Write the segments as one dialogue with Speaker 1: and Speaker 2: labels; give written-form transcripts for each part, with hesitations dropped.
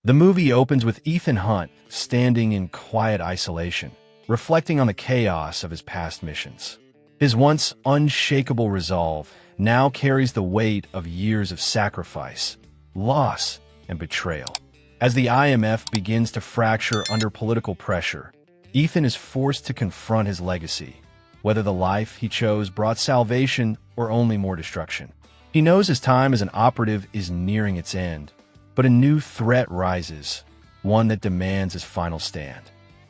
Speaker 1: The movie opens with Ethan Hunt standing in quiet isolation, reflecting on the chaos of his past missions. His once unshakable resolve now carries the weight of years of sacrifice, loss, and betrayal. As the IMF begins to fracture under political pressure, Ethan is forced to confront his legacy, whether the life he chose brought salvation or only more destruction. He knows his time as an operative is nearing its end, but a new threat rises, one that demands his final stand.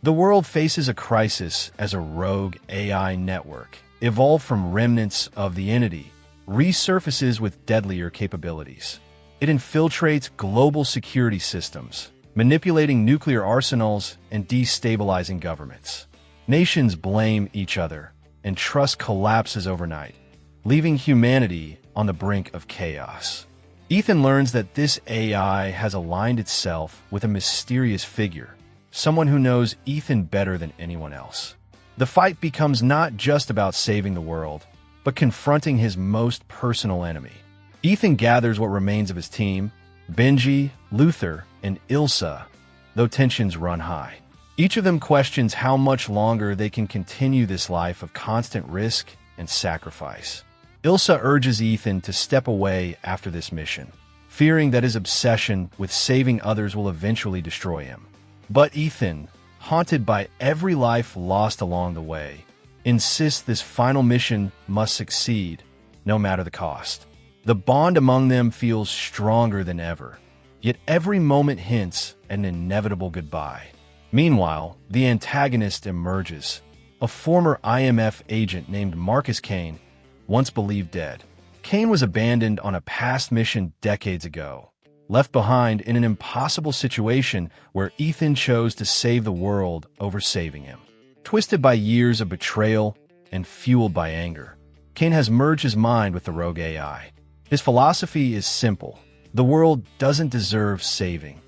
Speaker 1: The world faces a crisis as a rogue AI network, evolved from remnants of the entity, resurfaces with deadlier capabilities. It infiltrates global security systems, manipulating nuclear arsenals and destabilizing governments. Nations blame each other, and trust collapses overnight, leaving humanity on the brink of chaos. Ethan learns that this AI has aligned itself with a mysterious figure, someone who knows Ethan better than anyone else. The fight becomes not just about saving the world, but confronting his most personal enemy. Ethan gathers what remains of his team, Benji, Luther, and Ilsa, though tensions run high. Each of them questions how much longer they can continue this life of constant risk and sacrifice. Ilsa urges Ethan to step away after this mission, fearing that his obsession with saving others will eventually destroy him. But Ethan, haunted by every life lost along the way, insists this final mission must succeed, no matter the cost. The bond among them feels stronger than ever, yet every moment hints at an inevitable goodbye. Meanwhile, the antagonist emerges, a former IMF agent named Marcus Kane, once believed dead. Kane was abandoned on a past mission decades ago, left behind in an impossible situation where Ethan chose to save the world over saving him. Twisted by years of betrayal and fueled by anger, Kane has merged his mind with the rogue AI. His philosophy is simple: the world doesn't deserve saving,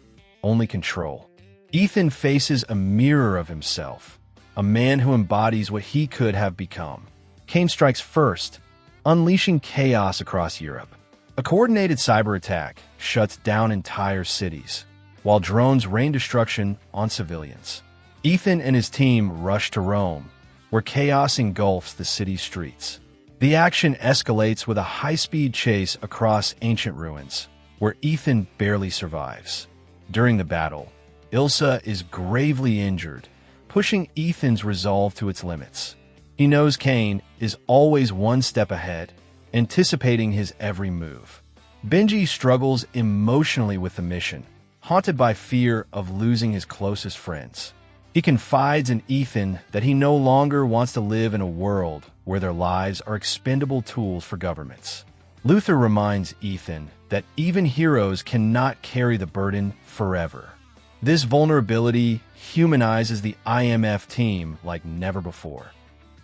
Speaker 1: only control. Ethan faces a mirror of himself, a man who embodies what he could have become. Kane strikes first, unleashing chaos across Europe. A coordinated cyber attack shuts down entire cities, while drones rain destruction on civilians. Ethan and his team rush to Rome, where chaos engulfs the city's streets. The action escalates with a high-speed chase across ancient ruins, where Ethan barely survives. During the battle, Ilsa is gravely injured, pushing Ethan's resolve to its limits. He knows Kane is always one step ahead, anticipating his every move. Benji struggles emotionally with the mission, haunted by fear of losing his closest friends. He confides in Ethan that he no longer wants to live in a world where their lives are expendable tools for governments. Luther reminds Ethan that even heroes cannot carry the burden forever. This vulnerability humanizes the IMF team like never before.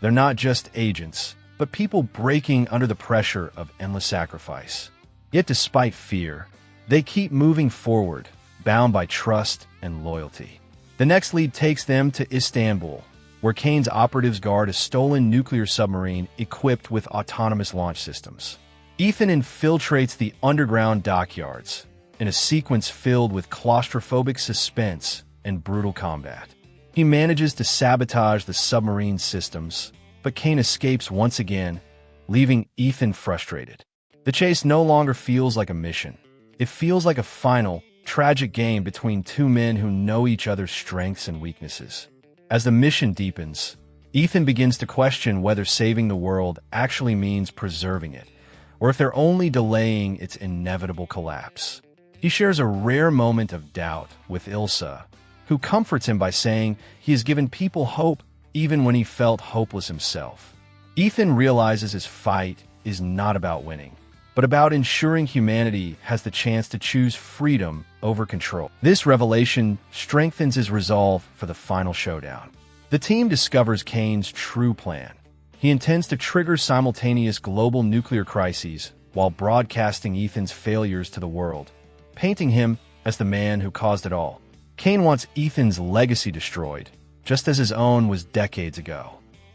Speaker 1: They're not just agents, but people breaking under the pressure of endless sacrifice. Yet despite fear, they keep moving forward, bound by trust and loyalty. The next lead takes them to Istanbul, where Kane's operatives guard a stolen nuclear submarine equipped with autonomous launch systems. Ethan infiltrates the underground dockyards in a sequence filled with claustrophobic suspense and brutal combat. He manages to sabotage the submarine systems, but Kane escapes once again, leaving Ethan frustrated. The chase no longer feels like a mission. It feels like a final, tragic game between two men who know each other's strengths and weaknesses. As the mission deepens, Ethan begins to question whether saving the world actually means preserving it, or if they're only delaying its inevitable collapse. He shares a rare moment of doubt with Ilsa, who comforts him by saying he has given people hope even when he felt hopeless himself. Ethan realizes his fight is not about winning, but about ensuring humanity has the chance to choose freedom over control. This revelation strengthens his resolve for the final showdown. The team discovers Kane's true plan. He intends to trigger simultaneous global nuclear crises while broadcasting Ethan's failures to the world, painting him as the man who caused it all. Kane wants Ethan's legacy destroyed, just as his own was decades ago.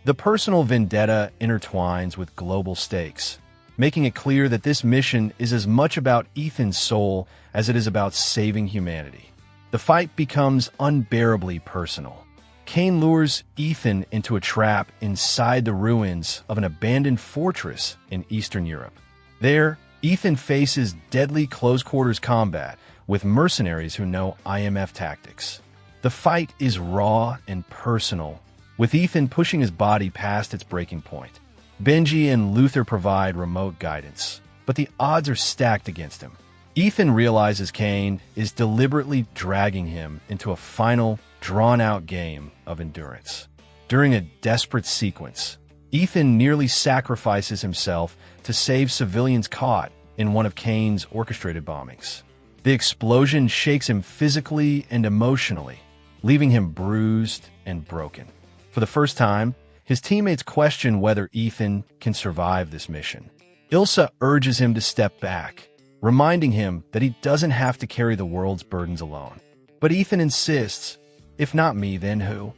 Speaker 1: The personal vendetta intertwines with global stakes, making it clear that this mission is as much about Ethan's soul as it is about saving humanity. The fight becomes unbearably personal. Kane lures Ethan into a trap inside the ruins of an abandoned fortress in Eastern Europe. There, Ethan faces deadly close-quarters combat with mercenaries who know IMF tactics. The fight is raw and personal, with Ethan pushing his body past its breaking point. Benji and Luther provide remote guidance, but the odds are stacked against him. Ethan realizes Kane is deliberately dragging him into a final, drawn-out game of endurance. During a desperate sequence, Ethan nearly sacrifices himself to save civilians caught in one of Kane's orchestrated bombings. The explosion shakes him physically and emotionally, leaving him bruised and broken. For the first time, his teammates question whether Ethan can survive this mission. Ilsa urges him to step back, reminding him that he doesn't have to carry the world's burdens alone. But Ethan insists, "If not me, then who?"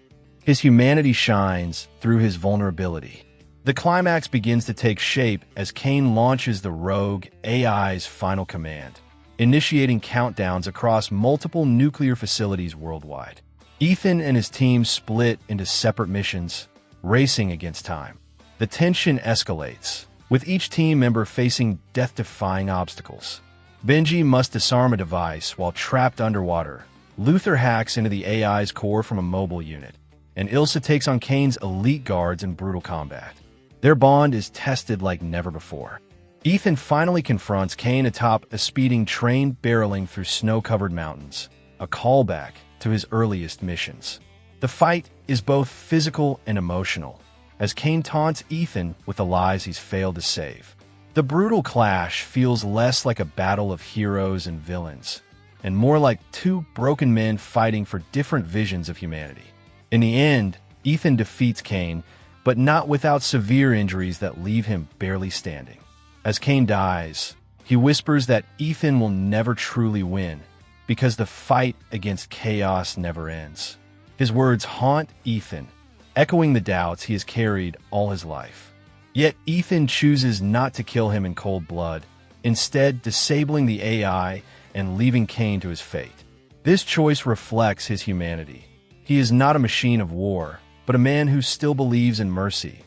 Speaker 1: His humanity shines through his vulnerability. The climax begins to take shape as Kane launches the rogue AI's final command, initiating countdowns across multiple nuclear facilities worldwide. Ethan and his team split into separate missions, racing against time. The tension escalates, with each team member facing death-defying obstacles. Benji must disarm a device while trapped underwater. Luther hacks into the AI's core from a mobile unit, and Ilsa takes on Kane's elite guards in brutal combat. Their bond is tested like never before. Ethan finally confronts Kane atop a speeding train barreling through snow-covered mountains, a callback to his earliest missions. The fight is both physical and emotional, as Kane taunts Ethan with the lives he's failed to save. The brutal clash feels less like a battle of heroes and villains, and more like two broken men fighting for different visions of humanity. In the end, Ethan defeats Kane, but not without severe injuries that leave him barely standing. As Kane dies, he whispers that Ethan will never truly win, because the fight against chaos never ends. His words haunt Ethan, echoing the doubts he has carried all his life. Yet Ethan chooses not to kill him in cold blood, instead disabling the AI and leaving Kane to his fate. This choice reflects his humanity. He is not a machine of war, but a man who still believes in mercy,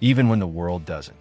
Speaker 1: even when the world doesn't.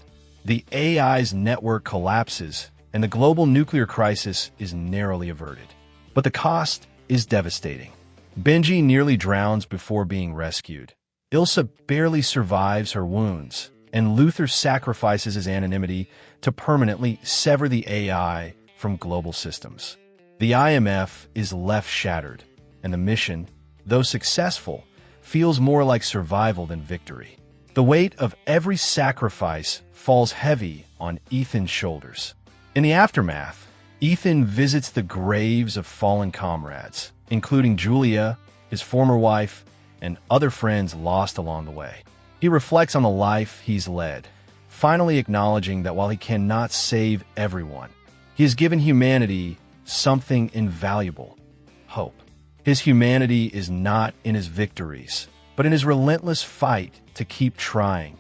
Speaker 1: The AI's network collapses, and the global nuclear crisis is narrowly averted. But the cost is devastating. Benji nearly drowns before being rescued. Ilsa barely survives her wounds, and Luther sacrifices his anonymity to permanently sever the AI from global systems. The IMF is left shattered, and the mission, though successful, feels more like survival than victory. The weight of every sacrifice falls heavy on Ethan's shoulders. In the aftermath, Ethan visits the graves of fallen comrades, including Julia, his former wife, and other friends lost along the way. He reflects on the life he's led, finally acknowledging that while he cannot save everyone, he has given humanity something invaluable: hope. His humanity is not in his victories, but in his relentless fight to keep trying,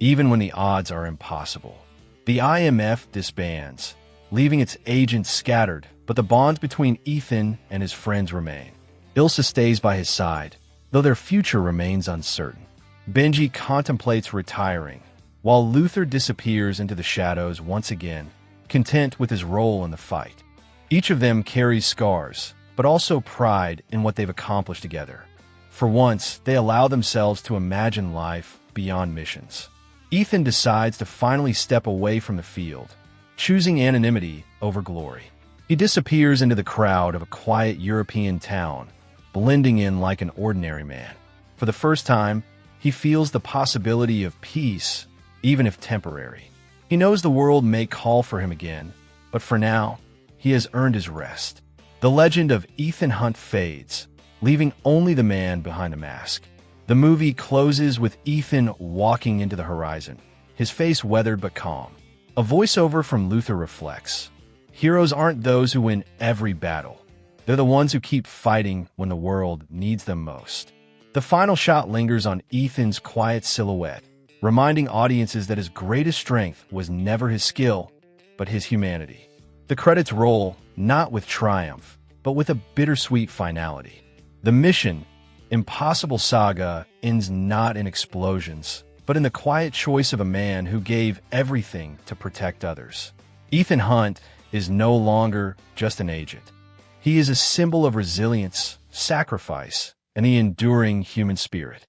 Speaker 1: even when the odds are impossible. The IMF disbands, leaving its agents scattered, but the bonds between Ethan and his friends remain. Ilsa stays by his side, though their future remains uncertain. Benji contemplates retiring, while Luther disappears into the shadows once again, content with his role in the fight. Each of them carries scars, but also pride in what they've accomplished together. For once, they allow themselves to imagine life beyond missions. Ethan decides to finally step away from the field, choosing anonymity over glory. He disappears into the crowd of a quiet European town, blending in like an ordinary man. For the first time, he feels the possibility of peace, even if temporary. He knows the world may call for him again, but for now, he has earned his rest. The legend of Ethan Hunt fades, leaving only the man behind the mask. The movie closes with Ethan walking into the horizon, his face weathered but calm. A voiceover from Luther reflects, "Heroes aren't those who win every battle. They're the ones who keep fighting when the world needs them most." The final shot lingers on Ethan's quiet silhouette, reminding audiences that his greatest strength was never his skill, but his humanity. The credits roll, not with triumph, but with a bittersweet finality. The mission, Impossible Saga, ends not in explosions, but in the quiet choice of a man who gave everything to protect others. Ethan Hunt is no longer just an agent. He is a symbol of resilience, sacrifice, and the enduring human spirit.